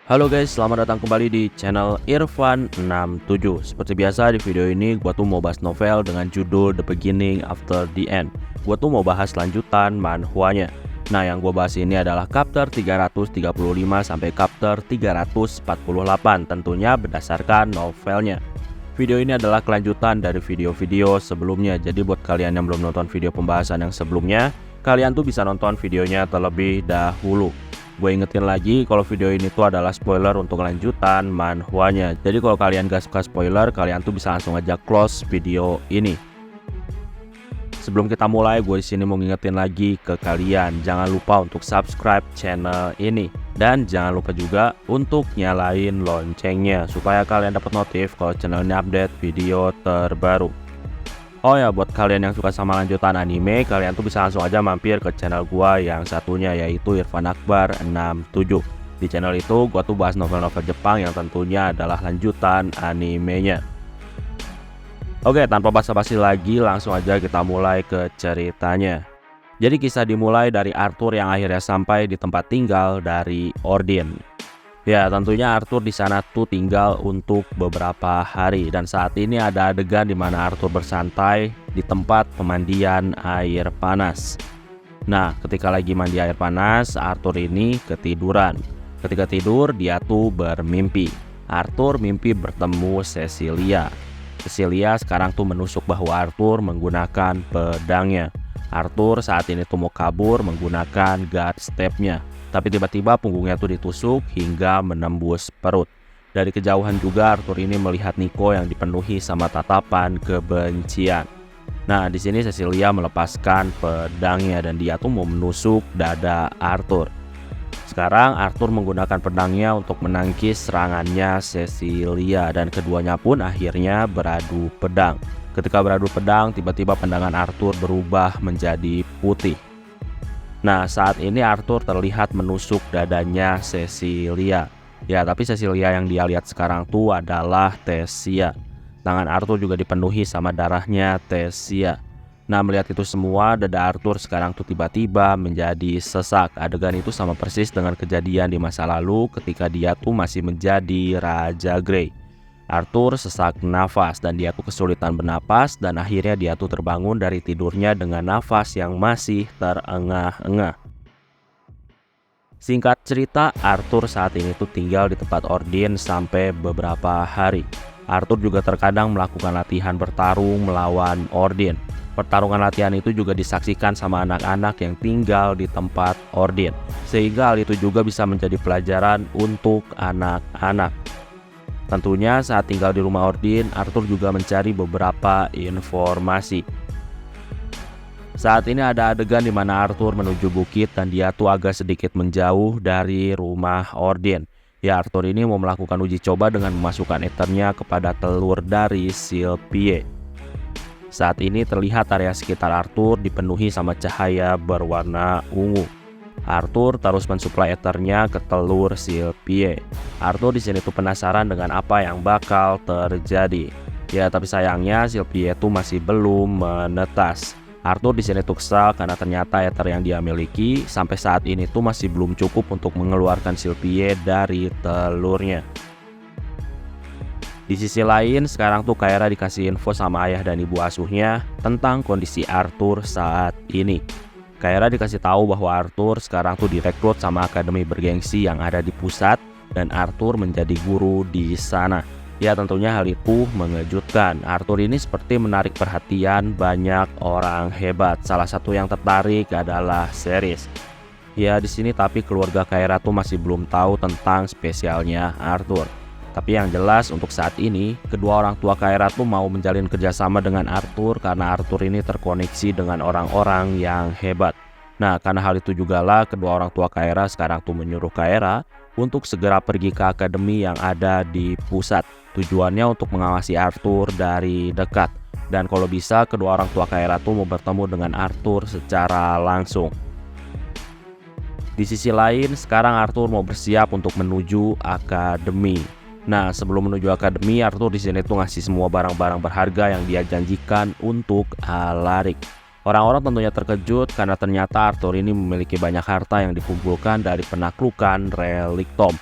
Halo guys, selamat datang kembali di channel Irfan67. Seperti biasa di video ini gua tuh mau bahas novel dengan judul The Beginning After the End. Gua tuh mau bahas lanjutan manhwanya. Nah, yang gua bahas ini adalah chapter 335 sampai chapter 348, tentunya berdasarkan novelnya. Video ini adalah kelanjutan dari video-video sebelumnya. Jadi buat kalian yang belum nonton video pembahasan yang sebelumnya, kalian tuh bisa nonton videonya terlebih dahulu. Gue ingetin lagi kalau video ini tuh adalah spoiler untuk lanjutan manhwanya. Jadi kalau kalian gak suka spoiler, kalian tuh bisa langsung aja close video ini. Sebelum kita mulai, gue di sini mau ngingetin lagi ke kalian, jangan lupa untuk subscribe channel ini dan jangan lupa juga untuk nyalain loncengnya supaya kalian dapat notif kalau channel ini update video terbaru. Oh ya, buat kalian yang suka sama lanjutan anime, kalian tuh bisa langsung aja mampir ke channel gua yang satunya, yaitu Irfan Akbar 67. Di channel itu gua tuh bahas novel-novel Jepang yang tentunya adalah lanjutan animenya. Oke, tanpa basa-basi lagi, langsung aja kita mulai ke ceritanya. Jadi kisah dimulai dari Arthur yang akhirnya sampai di tempat tinggal dari Ordin. Ya, tentunya Arthur di sana tuh tinggal untuk beberapa hari, dan saat ini ada adegan di mana Arthur bersantai di tempat pemandian air panas. Nah, ketika lagi mandi air panas, Arthur ini ketiduran. Ketika tidur, dia tuh bermimpi. Arthur mimpi bertemu Cecilia. Cecilia sekarang tuh menusuk bahu Arthur menggunakan pedangnya. Arthur saat ini tuh mau kabur menggunakan guard step-nya. Tapi tiba-tiba punggungnya tuh ditusuk hingga menembus perut. Dari kejauhan juga Arthur ini melihat Nico yang dipenuhi sama tatapan kebencian. Nah, di sini Cecilia melepaskan pedangnya dan dia tuh mau menusuk dada Arthur. Sekarang Arthur menggunakan pedangnya untuk menangkis serangannya Cecilia dan keduanya pun akhirnya beradu pedang. Ketika beradu pedang, tiba-tiba pandangan Arthur berubah menjadi putih. Nah, saat ini Arthur terlihat menusuk dadanya Cecilia. Ya, tapi Cecilia yang dia lihat sekarang tuh adalah Tessia. Tangan Arthur juga dipenuhi sama darahnya Tessia. Nah, melihat itu semua, dada Arthur sekarang tuh tiba-tiba menjadi sesak. Adegan itu sama persis dengan kejadian di masa lalu ketika dia tuh masih menjadi Raja Grey. Arthur sesak nafas dan dia tuh kesulitan bernapas dan akhirnya dia tuh terbangun dari tidurnya dengan nafas yang masih terengah-engah. Singkat cerita, Arthur saat ini tuh tinggal di tempat Ordin sampai beberapa hari. Arthur juga terkadang melakukan latihan bertarung melawan Ordin. Pertarungan latihan itu juga disaksikan sama anak-anak yang tinggal di tempat Ordin, sehingga hal itu juga bisa menjadi pelajaran untuk anak-anak. Tentunya saat tinggal di rumah Ordin, Arthur juga mencari beberapa informasi. Saat ini ada adegan di mana Arthur menuju bukit dan dia tuh agak sedikit menjauh dari rumah Ordin. Ya, Arthur ini mau melakukan uji coba dengan memasukkan ethernya kepada telur dari Sylphie. Saat ini terlihat area sekitar Arthur dipenuhi sama cahaya berwarna ungu. Arthur terus mensuplai ethernya ke telur Sylphie. Arthur di sini tuh penasaran dengan apa yang bakal terjadi. Ya, tapi sayangnya Sylphie tuh masih belum menetas. Arthur di sini tuh kesal karena ternyata ether yang dia miliki sampai saat ini tuh masih belum cukup untuk mengeluarkan Sylphie dari telurnya. Di sisi lain, sekarang tuh Kaira dikasih info sama ayah dan ibu asuhnya tentang kondisi Arthur saat ini. Kaira dikasih tahu bahwa Arthur sekarang tuh direkrut sama akademi bergengsi yang ada di pusat dan Arthur menjadi guru di sana. Ya, tentunya hal itu mengejutkan. Arthur ini seperti menarik perhatian banyak orang hebat. Salah satu yang tertarik adalah Ceres. Ya, di sini tapi keluarga Kaira tuh masih belum tahu tentang spesialnya Arthur. Tapi yang jelas untuk saat ini, kedua orang tua Kaira tuh mau menjalin kerjasama dengan Arthur karena Arthur ini terkoneksi dengan orang-orang yang hebat. Nah, karena hal itu jugalah kedua orang tua Kaira sekarang tuh menyuruh Kaira untuk segera pergi ke akademi yang ada di pusat. Tujuannya untuk mengawasi Arthur dari dekat. Dan kalau bisa, kedua orang tua Kaira tuh mau bertemu dengan Arthur secara langsung. Di sisi lain, sekarang Arthur mau bersiap untuk menuju akademi. Nah, sebelum menuju akademi, Arthur di sini tuh ngasih semua barang-barang berharga yang dia janjikan untuk Alaric. Orang-orang tentunya terkejut karena ternyata Arthur ini memiliki banyak harta yang dikumpulkan dari penaklukan Relik Tomb.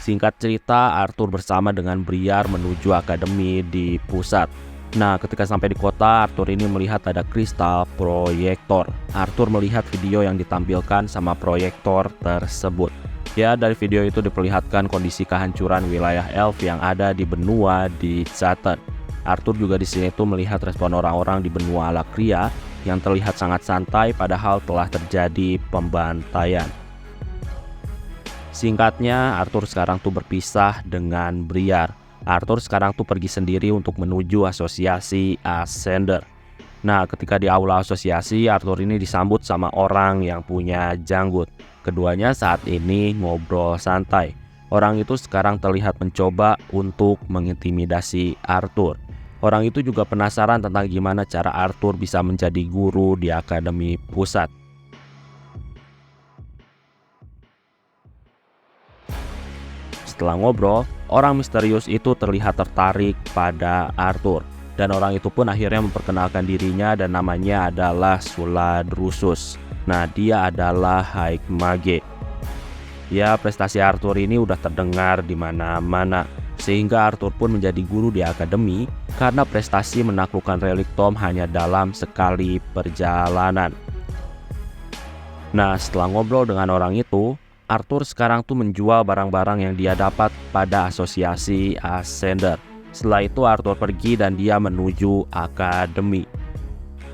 Singkat cerita, Arthur bersama dengan Briar menuju akademi di pusat. Nah, ketika sampai di kota, Arthur ini melihat ada kristal proyektor. Arthur melihat video yang ditampilkan sama proyektor tersebut. Ya, dari video itu diperlihatkan kondisi kehancuran wilayah elf yang ada di benua di Satan. Arthur juga di sini tuh melihat respon orang-orang di benua Alakria yang terlihat sangat santai padahal telah terjadi pembantaian. Singkatnya, Arthur sekarang tuh berpisah dengan Briar. Arthur sekarang tuh pergi sendiri untuk menuju asosiasi Ascender. Nah, ketika di aula asosiasi, Arthur ini disambut sama orang yang punya janggut. Keduanya saat ini ngobrol santai. Orang itu sekarang terlihat mencoba untuk mengintimidasi Arthur. Orang itu juga penasaran tentang gimana cara Arthur bisa menjadi guru di akademi pusat. Setelah ngobrol, orang misterius itu terlihat tertarik pada Arthur. Dan orang itu pun akhirnya memperkenalkan dirinya dan namanya adalah Suladrusus. Nah, dia adalah High Mage. Ya, prestasi Arthur ini udah terdengar di mana-mana. Sehingga Arthur pun menjadi guru di akademi karena prestasi menaklukkan relik Tom hanya dalam sekali perjalanan. Nah, setelah ngobrol dengan orang itu, Arthur sekarang tuh menjual barang-barang yang dia dapat pada asosiasi Ascender. Setelah itu Arthur pergi dan dia menuju akademi.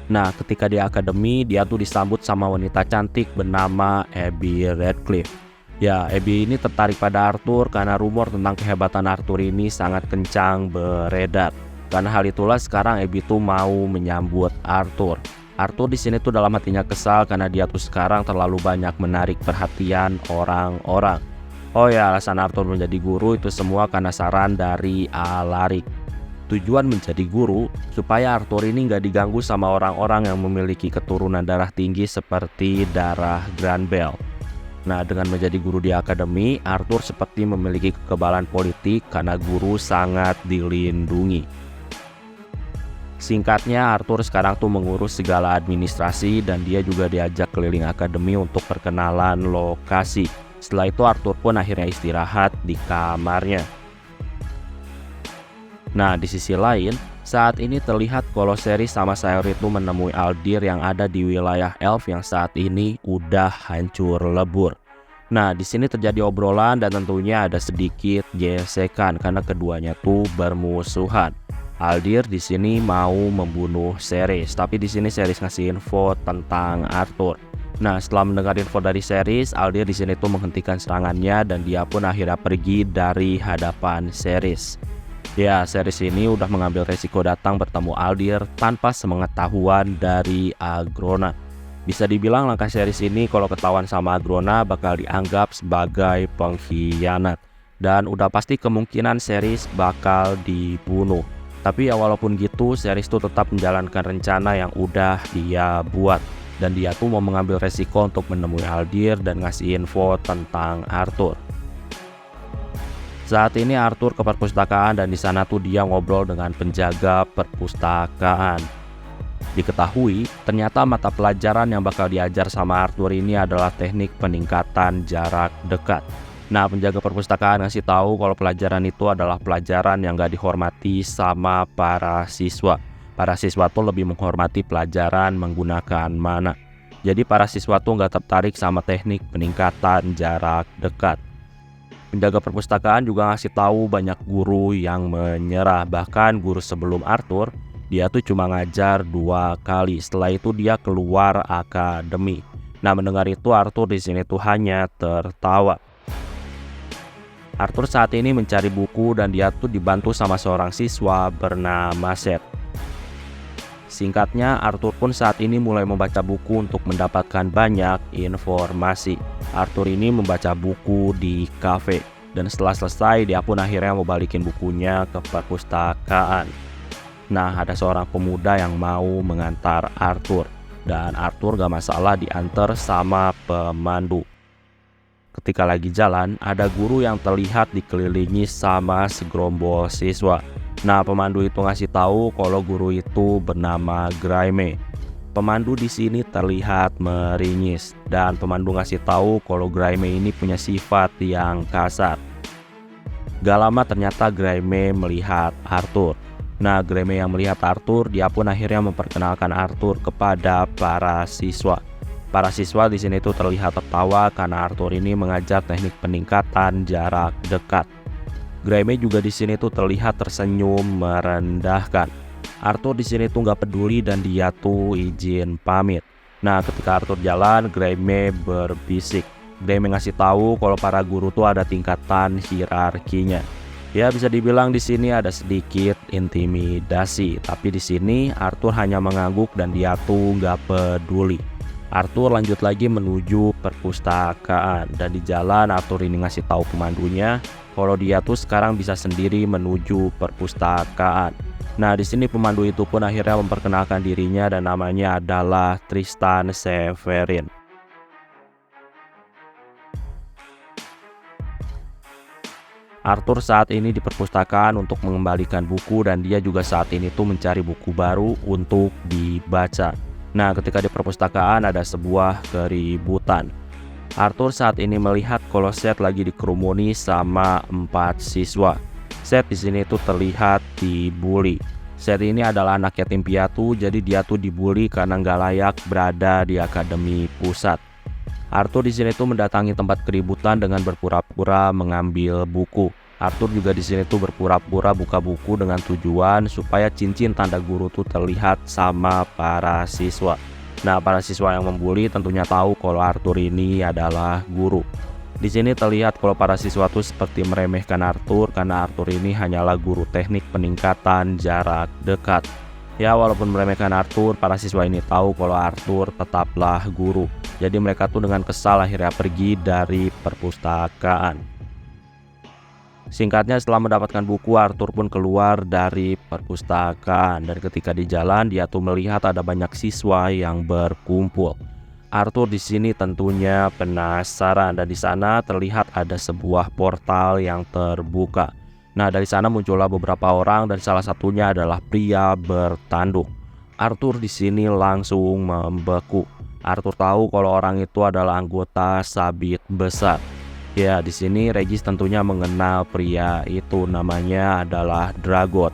Nah, ketika di akademi, dia tuh disambut sama wanita cantik bernama Abby Radcliffe. Ya, Abby ini tertarik pada Arthur karena rumor tentang kehebatan Arthur ini sangat kencang beredar. Karena hal itulah sekarang Abby tuh mau menyambut Arthur. Arthur di sini tuh dalam hatinya kesal karena dia tuh sekarang terlalu banyak menarik perhatian orang-orang. Oh ya, alasan Arthur menjadi guru itu semua karena saran dari Alaric. Tujuan menjadi guru supaya Arthur ini nggak diganggu sama orang-orang yang memiliki keturunan darah tinggi seperti darah Granbell. Nah, dengan menjadi guru di akademi, Arthur seperti memiliki kekebalan politik karena guru sangat dilindungi. Singkatnya, Arthur sekarang tuh mengurus segala administrasi dan dia juga diajak keliling akademi untuk perkenalan lokasi. Setelah itu Arthur pun akhirnya istirahat di kamarnya. Nah, di sisi lain, saat ini terlihat kalau Ceres sama Sayori itu menemui Aldir yang ada di wilayah elf yang saat ini udah hancur lebur. Nah, di sini terjadi obrolan dan tentunya ada sedikit gesekan karena keduanya tuh bermusuhan. Aldir di sini mau membunuh Ceres, tapi di sini Ceres ngasih info tentang Arthur. Nah, setelah mendengar info dari Ceres, Aldir di sini tuh menghentikan serangannya dan dia pun akhirnya pergi dari hadapan Ceres. Ya, Ceres ini udah mengambil resiko datang bertemu Aldir tanpa sepengetahuan dari Agrona. Bisa dibilang langkah Ceres ini kalau ketahuan sama Agrona bakal dianggap sebagai pengkhianat. Dan udah pasti kemungkinan Ceres bakal dibunuh. Tapi ya walaupun gitu, Ceres tuh tetap menjalankan rencana yang udah dia buat. Dan dia tuh mau mengambil resiko untuk menemui Aldir dan ngasih info tentang Arthur. Saat ini Arthur ke perpustakaan dan di sana tuh dia ngobrol dengan penjaga perpustakaan. Diketahui, ternyata mata pelajaran yang bakal diajar sama Arthur ini adalah teknik peningkatan jarak dekat. Nah, penjaga perpustakaan ngasih tahu kalau pelajaran itu adalah pelajaran yang gak dihormati sama para siswa. Para siswa tuh lebih menghormati pelajaran menggunakan mana. Jadi para siswa tuh gak tertarik sama teknik peningkatan jarak dekat. Penjaga perpustakaan juga ngasih tahu banyak guru yang menyerah. Bahkan guru sebelum Arthur, dia tuh cuma ngajar 2 kali. Setelah itu dia keluar akademi. Nah, mendengar itu Arthur di sini tuh hanya tertawa. Arthur saat ini mencari buku dan dia tuh dibantu sama seorang siswa bernama Seth. Singkatnya, Arthur pun saat ini mulai membaca buku untuk mendapatkan banyak informasi. Arthur ini membaca buku di kafe dan setelah selesai dia pun akhirnya mau balikin bukunya ke perpustakaan. Nah, ada seorang pemuda yang mau mengantar Arthur dan Arthur gak masalah diantar sama pemandu. Ketika lagi jalan, ada guru yang terlihat dikelilingi sama segerombol siswa. Nah, pemandu itu ngasih tahu kalau guru itu bernama Graeme. Pemandu di sini terlihat meringis dan pemandu ngasih tahu kalau Graeme ini punya sifat yang kasar. Gak lama ternyata Graeme melihat Arthur. Nah, Graeme yang melihat Arthur, dia pun akhirnya memperkenalkan Arthur kepada para siswa. Para siswa di sini tuh terlihat tertawa karena Arthur ini mengajar teknik peningkatan jarak dekat. Graeme juga di sini tuh terlihat tersenyum merendahkan. Arthur di sini tuh nggak peduli dan dia tuh izin pamit. Nah, ketika Arthur jalan, Graeme berbisik. Graeme ngasih tahu kalau para guru tuh ada tingkatan hierarkinya. Ya, bisa dibilang di sini ada sedikit intimidasi, tapi di sini Arthur hanya mengangguk dan dia tuh nggak peduli. Arthur lanjut lagi menuju perpustakaan dan di jalan Arthur ini ngasih tahu pemandunya kalau dia tuh sekarang bisa sendiri menuju perpustakaan. Nah, di sini pemandu itu pun akhirnya memperkenalkan dirinya dan namanya adalah Tristan Severin. Arthur saat ini di perpustakaan untuk mengembalikan buku dan dia juga saat ini tuh mencari buku baru untuk dibaca. Nah, ketika di perpustakaan ada sebuah keributan. Arthur saat ini melihat kalau Seth lagi dikerumuni sama 4 siswa. Seth di sini tuh terlihat dibully. Seth ini adalah anak yatim piatu, jadi dia tuh dibully karena nggak layak berada di akademi pusat. Arthur di sini tuh mendatangi tempat keributan dengan berpura-pura mengambil buku. Arthur juga di sini tuh berpura-pura buka buku dengan tujuan supaya cincin tanda guru tuh terlihat sama para siswa. Nah, para siswa yang membuli tentunya tahu kalau Arthur ini adalah guru. Di sini terlihat kalau para siswa tuh seperti meremehkan Arthur karena Arthur ini hanyalah guru teknik peningkatan jarak dekat. Ya, walaupun meremehkan Arthur, para siswa ini tahu kalau Arthur tetaplah guru. Jadi mereka tuh dengan kesal akhirnya pergi dari perpustakaan. Singkatnya, setelah mendapatkan buku, Arthur pun keluar dari perpustakaan dan ketika di jalan dia tuh melihat ada banyak siswa yang berkumpul. Arthur di sini tentunya penasaran dan di sana terlihat ada sebuah portal yang terbuka. Nah, dari sana muncullah beberapa orang dan salah satunya adalah pria bertanduk. Arthur di sini langsung membeku. Arthur tahu kalau orang itu adalah anggota sabit besar. Ya, di sini Regis tentunya mengenal pria itu, namanya adalah Dragot.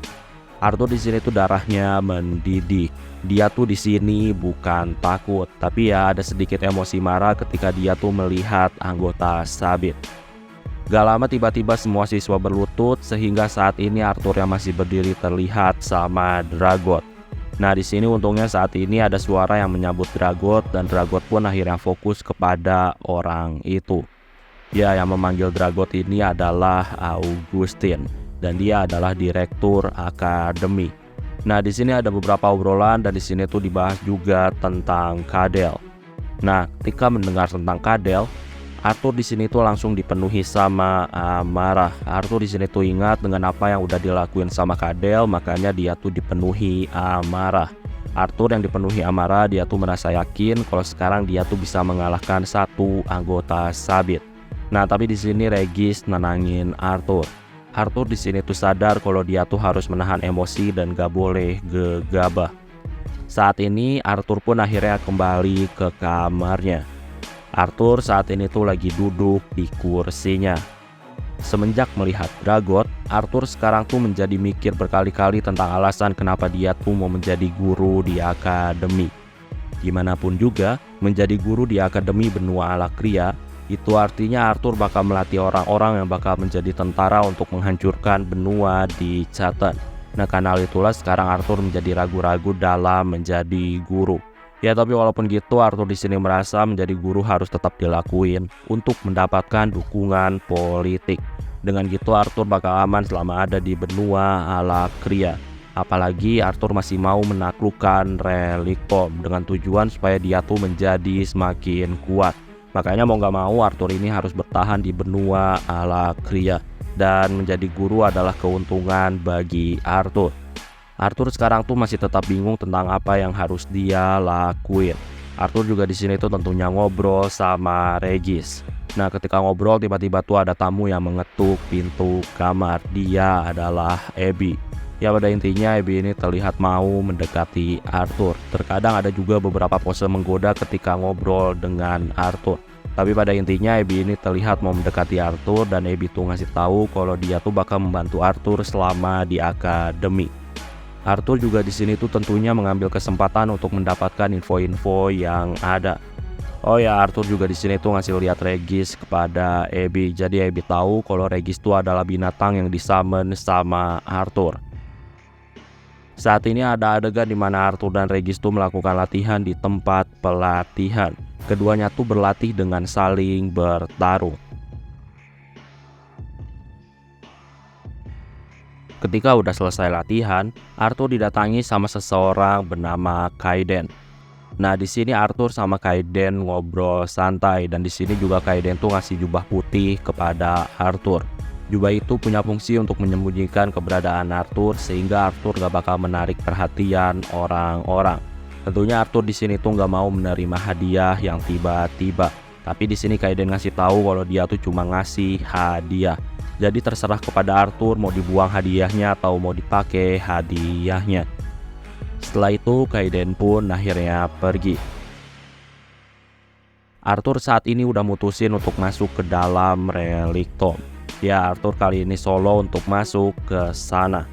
Arthur di sini tuh darahnya mendidih. Dia tuh di sini bukan takut, tapi ya ada sedikit emosi marah ketika dia tuh melihat anggota sabit. Gak lama tiba-tiba semua siswa berlutut sehingga saat ini Arthur yang masih berdiri terlihat sama Dragot. Nah, di sini untungnya saat ini ada suara yang menyambut Dragot dan Dragot pun akhirnya fokus kepada orang itu. Ya, yang memanggil Dragot ini adalah Augustin dan dia adalah direktur akademi. Nah, di sini ada beberapa obrolan dan di sini tuh dibahas juga tentang Cadel. Nah, ketika mendengar tentang Cadel, Arthur di sini tuh langsung dipenuhi sama amarah. Arthur di sini tuh ingat dengan apa yang udah dilakuin sama Cadel, makanya dia tuh dipenuhi amarah. Arthur yang dipenuhi amarah, dia tuh merasa yakin kalau sekarang dia tuh bisa mengalahkan satu anggota sabit. Nah, tapi di sini Regis nenangin Arthur. Arthur di sini tuh sadar kalau dia tuh harus menahan emosi dan gak boleh gegabah. Saat ini Arthur pun akhirnya kembali ke kamarnya. Arthur saat ini tuh lagi duduk di kursinya. Semenjak melihat Dragot, Arthur sekarang tuh menjadi mikir berkali-kali tentang alasan kenapa dia tuh mau menjadi guru di akademi. Gimanapun juga, menjadi guru di akademi benua Alakria itu artinya Arthur bakal melatih orang-orang yang bakal menjadi tentara untuk menghancurkan benua di Chaton. Nah, karena itulah sekarang Arthur menjadi ragu-ragu dalam menjadi guru. Ya, tapi walaupun gitu Arthur di sini merasa menjadi guru harus tetap dilakuin untuk mendapatkan dukungan politik. Dengan gitu Arthur bakal aman selama ada di benua Alakria. Apalagi Arthur masih mau menaklukkan Relicom dengan tujuan supaya dia tuh menjadi semakin kuat. Makanya mau gak mau Arthur ini harus bertahan di benua Alakria. Dan menjadi guru adalah keuntungan bagi Arthur. Arthur sekarang tuh masih tetap bingung tentang apa yang harus dia lakuin. Arthur juga di sini tuh tentunya ngobrol sama Regis. Nah, ketika ngobrol tiba-tiba tuh ada tamu yang mengetuk pintu kamar. Dia adalah Abby. Ya, pada intinya Abby ini terlihat mau mendekati Arthur. Terkadang ada juga beberapa pose menggoda ketika ngobrol dengan Arthur. Tapi pada intinya Abby ini terlihat mau mendekati Arthur dan Abby tuh ngasih tahu kalau dia tuh bakal membantu Arthur selama di akademi. Arthur juga di sini tuh tentunya mengambil kesempatan untuk mendapatkan info-info yang ada. Oh ya, Arthur juga di sini tuh ngasih lihat Regis kepada Abby. Jadi Abby tahu kalau Regis itu adalah binatang yang disummon sama Arthur. Saat ini ada adegan di mana Arthur dan Regis tuh melakukan latihan di tempat pelatihan. Keduanya tuh berlatih dengan saling bertarung. Ketika udah selesai latihan, Arthur didatangi sama seseorang bernama Kaiden. Nah, di sini Arthur sama Kaiden ngobrol santai dan di sini juga Kaiden tuh ngasih jubah putih kepada Arthur. Jubah itu punya fungsi untuk menyembunyikan keberadaan Arthur sehingga Arthur gak bakal menarik perhatian orang-orang. Tentunya Arthur di sini tuh nggak mau menerima hadiah yang tiba-tiba. Tapi di sini Kaiden ngasih tahu kalau dia tuh cuma ngasih hadiah. Jadi terserah kepada Arthur mau dibuang hadiahnya atau mau dipakai hadiahnya. Setelah itu Kaiden pun akhirnya pergi. Arthur saat ini udah mutusin untuk masuk ke dalam Relic Tomb. Ya, Arthur kali ini solo untuk masuk ke sana.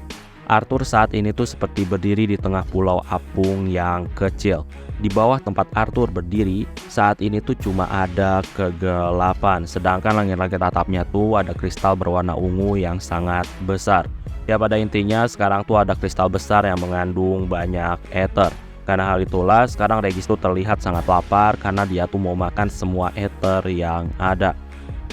Arthur saat ini tuh seperti berdiri di tengah pulau apung yang kecil. Di bawah tempat Arthur berdiri, saat ini tuh cuma ada kegelapan. Sedangkan langit-langit atapnya tuh ada kristal berwarna ungu yang sangat besar. Ya, pada intinya sekarang tuh ada kristal besar yang mengandung banyak ether. Karena hal itulah sekarang Regis tuh terlihat sangat lapar karena dia tuh mau makan semua ether yang ada.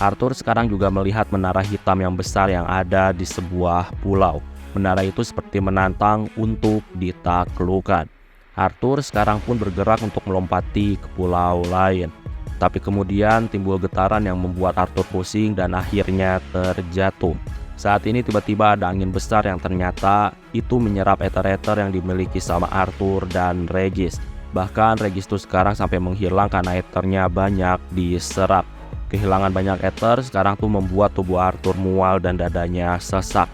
Arthur sekarang juga melihat menara hitam yang besar yang ada di sebuah pulau. Menara itu seperti menantang untuk ditaklukkan. Arthur sekarang pun bergerak untuk melompati ke pulau lain. Tapi kemudian timbul getaran yang membuat Arthur pusing dan akhirnya terjatuh. Saat ini tiba-tiba ada angin besar yang ternyata itu menyerap ether-ether yang dimiliki sama Arthur dan Regis. Bahkan Regis tuh sekarang sampai menghilang karena ethernya banyak diserap. Kehilangan banyak ether sekarang tuh membuat tubuh Arthur mual dan dadanya sesak.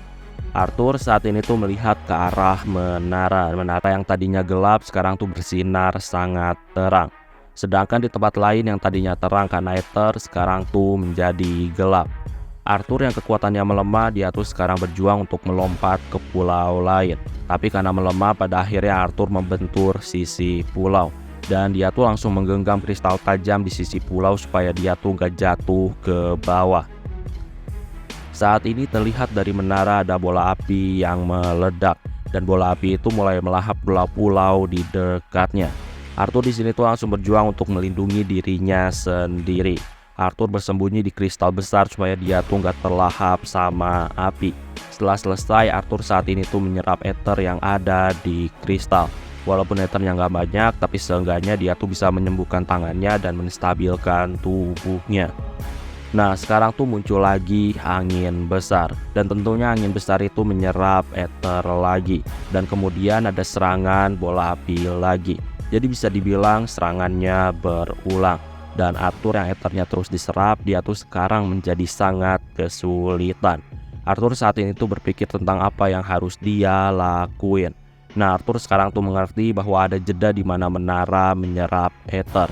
Arthur saat ini tuh melihat ke arah menara. Menara yang tadinya gelap sekarang tuh bersinar sangat terang. Sedangkan di tempat lain yang tadinya terang karena ether sekarang tuh menjadi gelap. Arthur yang kekuatannya melemah, dia tuh sekarang berjuang untuk melompat ke pulau lain. Tapi karena melemah, pada akhirnya Arthur membentur sisi pulau. Dan dia tuh langsung menggenggam kristal tajam di sisi pulau supaya dia tuh gak jatuh ke bawah. Saat ini terlihat dari menara ada bola api yang meledak dan bola api itu mulai melahap pulau-pulau di dekatnya. Arthur di sini tuh langsung berjuang untuk melindungi dirinya sendiri. Arthur bersembunyi di kristal besar supaya dia tuh nggak terlahap sama api. Setelah selesai, Arthur saat ini tuh menyerap ether yang ada di kristal. Walaupun ethernya nggak banyak, tapi seenggaknya dia tuh bisa menyembuhkan tangannya dan menstabilkan tubuhnya. Nah, sekarang tuh muncul lagi angin besar dan tentunya angin besar itu menyerap ether lagi dan kemudian ada serangan bola api lagi. Jadi bisa dibilang serangannya berulang dan Arthur yang ethernya terus diserap, dia tuh sekarang menjadi sangat kesulitan. Arthur saat ini tuh berpikir tentang apa yang harus dia lakuin. Nah, Arthur sekarang tuh mengerti bahwa ada jeda di mana menara menyerap ether.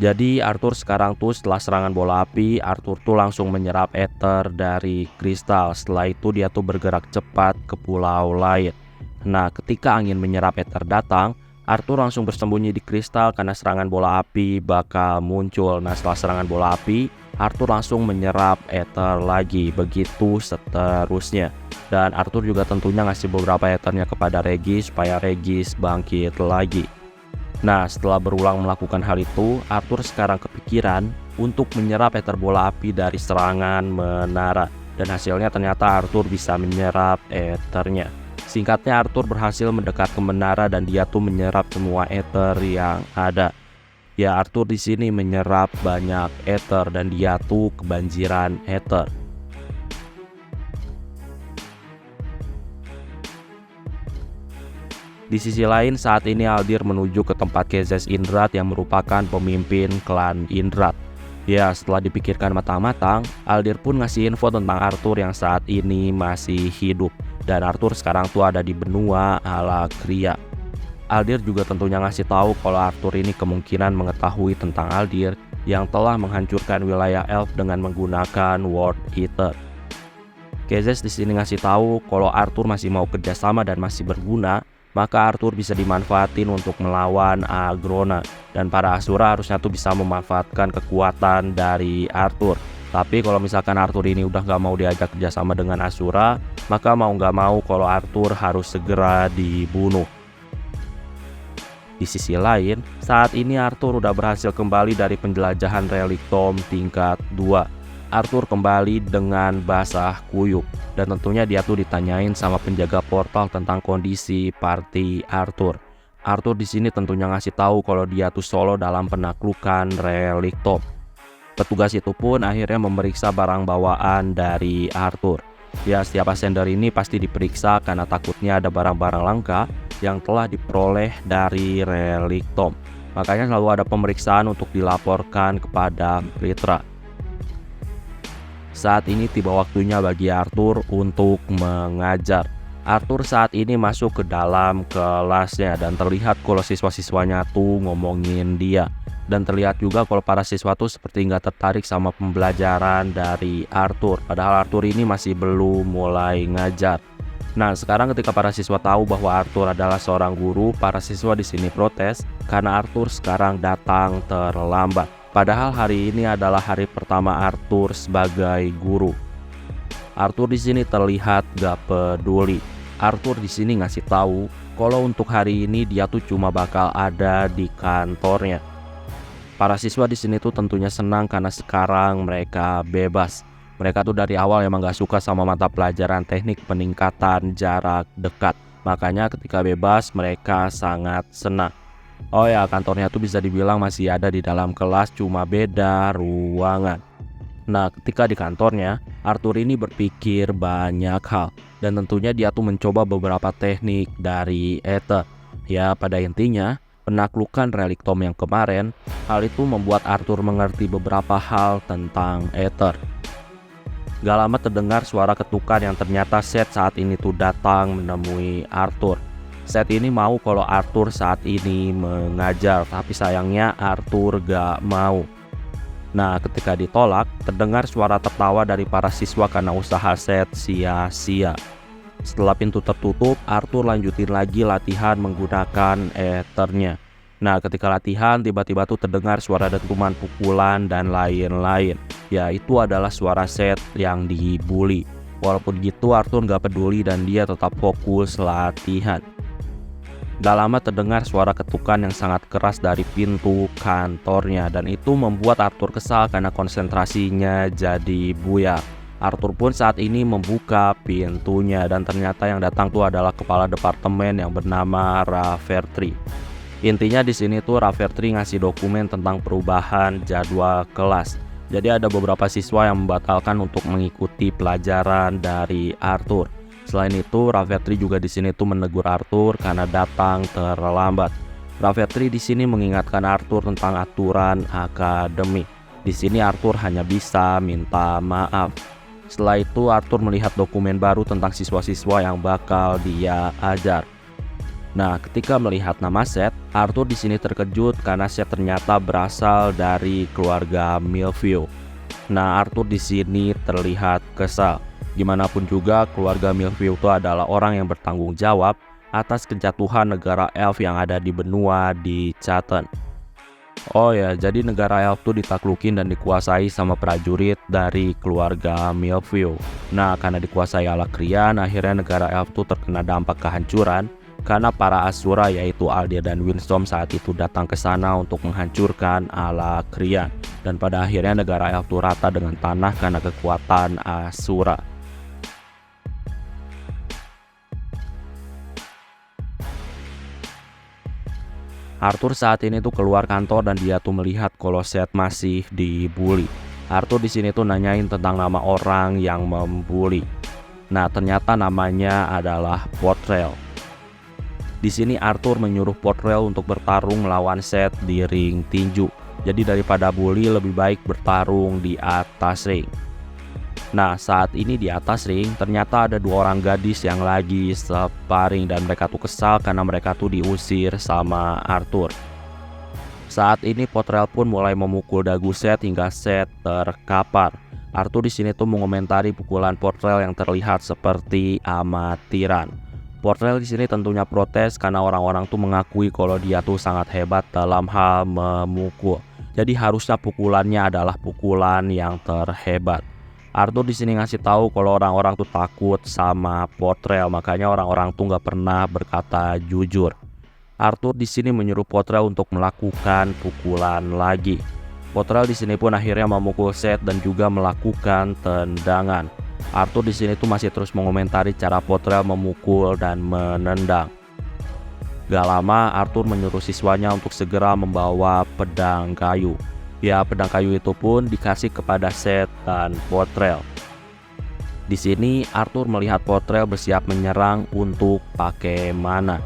Jadi Arthur sekarang tuh setelah serangan bola api, Arthur tuh langsung menyerap ether dari kristal. Setelah itu dia tuh bergerak cepat ke pulau lain. Nah, ketika angin menyerap ether datang, Arthur langsung bersembunyi di kristal karena serangan bola api bakal muncul. Nah, setelah serangan bola api, Arthur langsung menyerap ether lagi. Begitu seterusnya. Dan Arthur juga tentunya ngasih beberapa ethernya kepada Regis supaya Regis bangkit lagi. Nah, setelah berulang melakukan hal itu, Arthur sekarang kepikiran untuk menyerap ether bola api dari serangan menara. Dan hasilnya ternyata Arthur bisa menyerap ethernya. Singkatnya, Arthur berhasil mendekat ke menara dan dia tuh menyerap semua ether yang ada. Ya, Arthur di sini menyerap banyak ether dan dia tuh kebanjiran ether. Di sisi lain, saat ini Aldir menuju ke tempat Kezes Indrat yang merupakan pemimpin klan Indrat. Ya, setelah dipikirkan matang-matang, Aldir pun ngasih info tentang Arthur yang saat ini masih hidup. Dan Arthur sekarang tuh ada di benua Alakria. Aldir juga tentunya ngasih tahu kalau Arthur ini kemungkinan mengetahui tentang Aldir yang telah menghancurkan wilayah Elf dengan menggunakan World Eater. Kezes di sini ngasih tahu kalau Arthur masih mau kerjasama dan masih berguna, maka Arthur bisa dimanfaatin untuk melawan Agrona, dan para Asura harusnya tuh bisa memanfaatkan kekuatan dari Arthur. Tapi kalau misalkan Arthur ini udah gak mau diajak kerjasama dengan Asura, maka mau gak mau kalau Arthur harus segera dibunuh. Di sisi lain, saat ini Arthur udah berhasil kembali dari penjelajahan Relic Tomb tingkat 2. Arthur kembali dengan basah kuyup, dan tentunya dia tuh ditanyain sama penjaga portal tentang kondisi party Arthur. Arthur di sini tentunya ngasih tahu kalau dia tuh solo dalam penaklukan Relic Tomb. Petugas itu pun akhirnya memeriksa barang bawaan dari Arthur. Ya, setiap ascender ini pasti diperiksa karena takutnya ada barang-barang langka yang telah diperoleh dari Relic Tomb. Makanya selalu ada pemeriksaan untuk dilaporkan kepada Prithra. Saat ini tiba waktunya bagi Arthur untuk mengajar. Arthur saat ini masuk ke dalam kelasnya dan terlihat kalau siswa-siswanya tuh ngomongin dia. Dan terlihat juga kalau para siswa tuh seperti nggak tertarik sama pembelajaran dari Arthur. Padahal Arthur ini masih belum mulai ngajar. Nah, sekarang ketika para siswa tahu bahwa Arthur adalah seorang guru, para siswa di sini protes karena Arthur sekarang datang terlambat. Padahal hari ini adalah hari pertama Arthur sebagai guru. Arthur di sini terlihat gak peduli. Arthur di sini ngasih tahu kalau untuk hari ini dia tuh cuma bakal ada di kantornya. Para siswa di sini tuh tentunya senang karena sekarang mereka bebas. Mereka tuh dari awal emang gak suka sama mata pelajaran teknik peningkatan jarak dekat. Makanya ketika bebas mereka sangat senang. Oh ya, kantornya tuh bisa dibilang masih ada di dalam kelas, cuma beda ruangan. Nah, ketika di kantornya, Arthur ini berpikir banyak hal. Dan tentunya dia tuh mencoba beberapa teknik dari Aether. Ya, pada intinya, penaklukan Relic Tomb yang kemarin, hal itu membuat Arthur mengerti beberapa hal tentang Aether. Gak lama terdengar suara ketukan yang ternyata Seth saat ini tuh datang menemui Arthur. Seth ini mau kalau Arthur saat ini mengajar, tapi sayangnya Arthur gak mau. Nah, ketika ditolak, terdengar suara tertawa dari para siswa karena usaha Seth sia-sia. Setelah pintu tertutup, Arthur lanjutin lagi latihan menggunakan Aethernya. Nah, ketika latihan, tiba-tiba tuh terdengar suara dentuman pukulan dan lain-lain. Ya, itu adalah suara Seth yang dibully. Walaupun gitu, Arthur gak peduli dan dia tetap fokus latihan. Gak lama terdengar suara ketukan yang sangat keras dari pintu kantornya, dan itu membuat Arthur kesal karena konsentrasinya jadi buyar. Arthur pun saat ini membuka pintunya, dan ternyata yang datang tuh adalah kepala departemen yang bernama Rafferty. Intinya di sini tuh Rafferty ngasih dokumen tentang perubahan jadwal kelas. Jadi ada beberapa siswa yang membatalkan untuk mengikuti pelajaran dari Arthur. Selain itu, Rafferty juga di sini tuh menegur Arthur karena datang terlambat. Rafferty di sini mengingatkan Arthur tentang aturan akademik. Di sini Arthur hanya bisa minta maaf. Setelah itu, Arthur melihat dokumen baru tentang siswa-siswa yang bakal dia ajar. Nah, ketika melihat nama Seth, Arthur di sini terkejut karena Seth ternyata berasal dari keluarga Millview. Nah, Arthur di sini terlihat kesal. Gimanapun juga, keluarga Millview itu adalah orang yang bertanggung jawab atas kejatuhan negara Elf yang ada di benua di Chaton. Oh ya, jadi negara Elf itu ditaklukin dan dikuasai sama prajurit dari keluarga Millview. Nah, karena dikuasai Alakrian, akhirnya negara Elf itu terkena dampak kehancuran karena para Asura yaitu Aldir dan Windstorm saat itu datang ke sana untuk menghancurkan Alakrian. Dan pada akhirnya negara Elf itu rata dengan tanah karena kekuatan Asura. Arthur saat ini tuh keluar kantor dan dia tuh melihat kalau Seth masih dibully. Arthur di sini tuh nanyain tentang nama orang yang membuli. Nah, ternyata namanya adalah Portrell. Di sini Arthur menyuruh Portrell untuk bertarung melawan Seth di ring tinju. Jadi daripada bully lebih baik bertarung di atas ring. Nah, saat ini di atas ring ternyata ada dua orang gadis yang lagi sparring dan mereka tuh kesal karena mereka tuh diusir sama Arthur. Saat ini Potrel pun mulai memukul dagu Seth hingga Seth terkapar. Arthur di sini tuh mengomentari pukulan Potrel yang terlihat seperti amatiran. Potrel di sini tentunya protes karena orang-orang tuh mengakui kalau dia tuh sangat hebat dalam hal memukul. Jadi harusnya pukulannya adalah pukulan yang terhebat. Arthur di sini ngasih tahu kalau orang-orang tuh takut sama Potrel, makanya orang-orang tuh nggak pernah berkata jujur. Arthur di sini menyuruh Potrel untuk melakukan pukulan lagi. Potrel di sini pun akhirnya memukul Seth dan juga melakukan tendangan. Arthur di sini tuh masih terus mengomentari cara Potrel memukul dan menendang. Gak lama Arthur menyuruh siswanya untuk segera membawa pedang kayu. Ya, pedang kayu itu pun dikasih kepada Seth dan Potrel. Di sini Arthur melihat Potrel bersiap menyerang untuk pakai mana.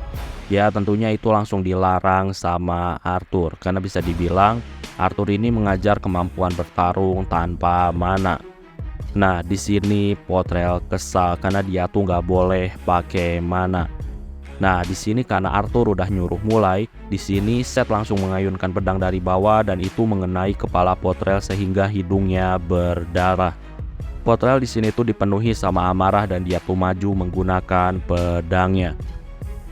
Ya, tentunya itu langsung dilarang sama Arthur karena bisa dibilang Arthur ini mengajar kemampuan bertarung tanpa mana. Nah, di sini Potrel kesal karena dia tuh nggak boleh pakai mana. Nah, di sini karena Arthur udah nyuruh mulai, di sini Seth langsung mengayunkan pedang dari bawah dan itu mengenai kepala Potrel sehingga hidungnya berdarah. Potrel di sini tuh dipenuhi sama amarah dan dia tuh maju menggunakan pedangnya.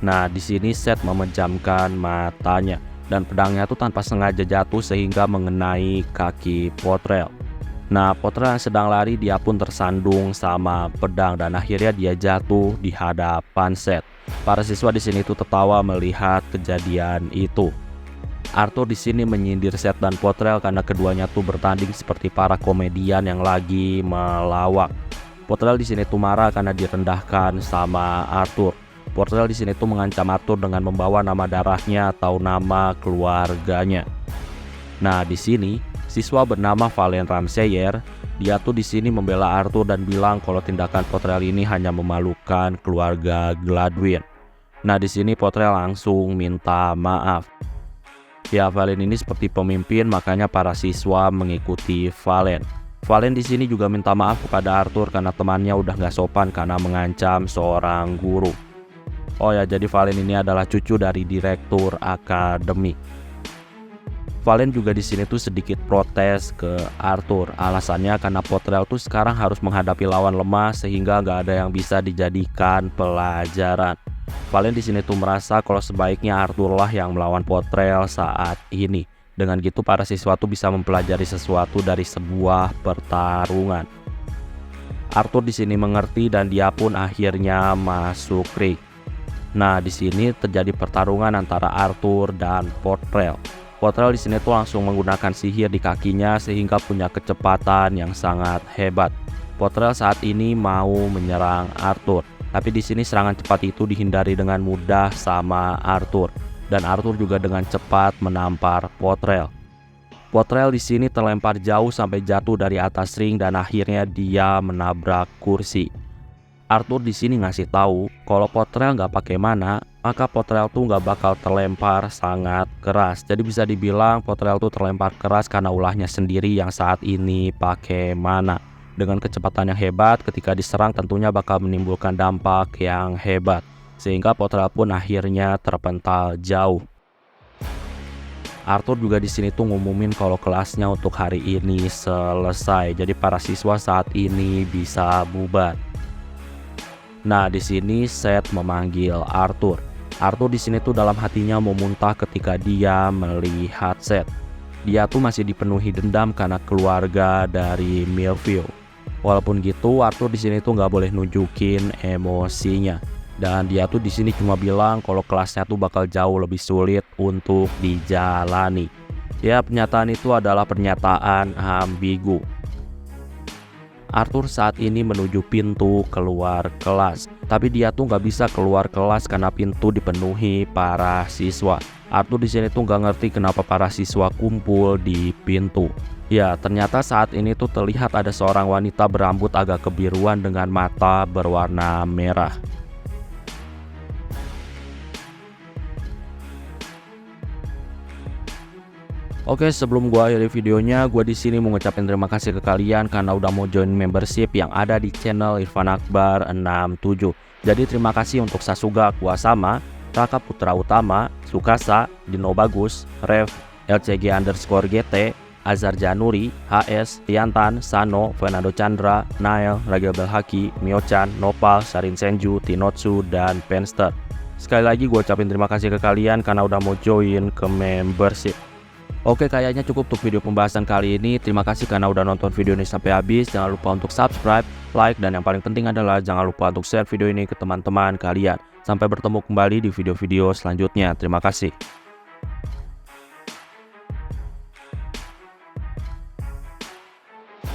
Nah, di sini Seth memejamkan matanya dan pedangnya tuh tanpa sengaja jatuh sehingga mengenai kaki Potrel. Nah, Potrel yang sedang lari dia pun tersandung sama pedang dan akhirnya dia jatuh di hadapan Seth. Para siswa di sini tuh tertawa melihat kejadian itu. Arthur di sini menyindir Seth dan Potrel karena keduanya tuh bertanding seperti para komedian yang lagi melawak. Potrel di sini tuh marah karena direndahkan sama Arthur. Potrel di sini tuh mengancam Arthur dengan membawa nama darahnya atau nama keluarganya. Nah, di sini siswa bernama Valen Ramseyer, dia tuh di sini membela Arthur dan bilang kalau tindakan Potrel ini hanya memalukan keluarga Gladwin. Nah, di sini Potrel langsung minta maaf. Ya, Valen ini seperti pemimpin, makanya para siswa mengikuti Valen. Valen di sini juga minta maaf kepada Arthur karena temannya udah nggak sopan karena mengancam seorang guru. Oh ya, jadi Valen ini adalah cucu dari direktur akademik. Valen juga di sini tuh sedikit protes ke Arthur. Alasannya karena Potrel tuh sekarang harus menghadapi lawan lemah sehingga nggak ada yang bisa dijadikan pelajaran. Valen di sini tuh merasa kalau sebaiknya Arthur lah yang melawan Potrel saat ini. Dengan gitu para siswa tuh bisa mempelajari sesuatu dari sebuah pertarungan. Arthur di sini mengerti dan dia pun akhirnya masuk ring. Nah, di sini terjadi pertarungan antara Arthur dan Potrel. Potrel di sini tuh langsung menggunakan sihir di kakinya sehingga punya kecepatan yang sangat hebat. Potrel saat ini mau menyerang Arthur, tapi di sini serangan cepat itu dihindari dengan mudah sama Arthur dan Arthur juga dengan cepat menampar Potrel. Potrel di sini terlempar jauh sampai jatuh dari atas ring dan akhirnya dia menabrak kursi. Arthur di sini ngasih tahu kalau Potrel nggak pakai mana, maka Potrel tuh nggak bakal terlempar sangat keras. Jadi bisa dibilang Potrel tuh terlempar keras karena ulahnya sendiri yang saat ini pakai mana. Dengan kecepatan yang hebat, ketika diserang tentunya bakal menimbulkan dampak yang hebat. Sehingga Potrel pun akhirnya terpental jauh. Arthur juga di sini tuh ngumumin kalau kelasnya untuk hari ini selesai. Jadi para siswa saat ini bisa bubar. Nah, di sini Seth memanggil Arthur. Arthur di sini tuh dalam hatinya mau muntah ketika dia melihat Seth. Dia tuh masih dipenuhi dendam karena keluarga dari Millview. Walaupun gitu, Arthur di sini tuh nggak boleh nunjukin emosinya. Dan dia tuh di sini cuma bilang kalau kelasnya tuh bakal jauh lebih sulit untuk dijalani. Ya, pernyataan itu adalah pernyataan ambigu. Arthur saat ini menuju pintu keluar kelas, tapi dia tuh nggak bisa keluar kelas karena pintu dipenuhi para siswa. Arthur di sini tuh nggak ngerti kenapa para siswa kumpul di pintu. Ya, ternyata saat ini tuh terlihat ada seorang wanita berambut agak kebiruan dengan mata berwarna merah. Oke, sebelum gua akhiri videonya, gua di sini mau ngucapin terima kasih ke kalian karena udah mau join membership yang ada di channel Irfan Akbar 67. Jadi terima kasih untuk Sasuga Kuasama, Raka Putra Utama, Sukasa, Dino Bagus, Rev, LCG_GT, Azhar Januri, HS, Tiantan, Sano, Fernando Chandra, Nael, Ragil Belhaki, Mio-chan, Nopal, Sarin Senju, Tinotsu, dan Penster. Sekali lagi gue ucapin terima kasih ke kalian karena udah mau join ke membership. Oke, kayaknya cukup untuk video pembahasan kali ini. Terima kasih karena udah nonton video ini sampai habis. Jangan lupa untuk subscribe, like, dan yang paling penting adalah jangan lupa untuk share video ini ke teman-teman kalian. Sampai bertemu kembali di video-video selanjutnya. Terima kasih.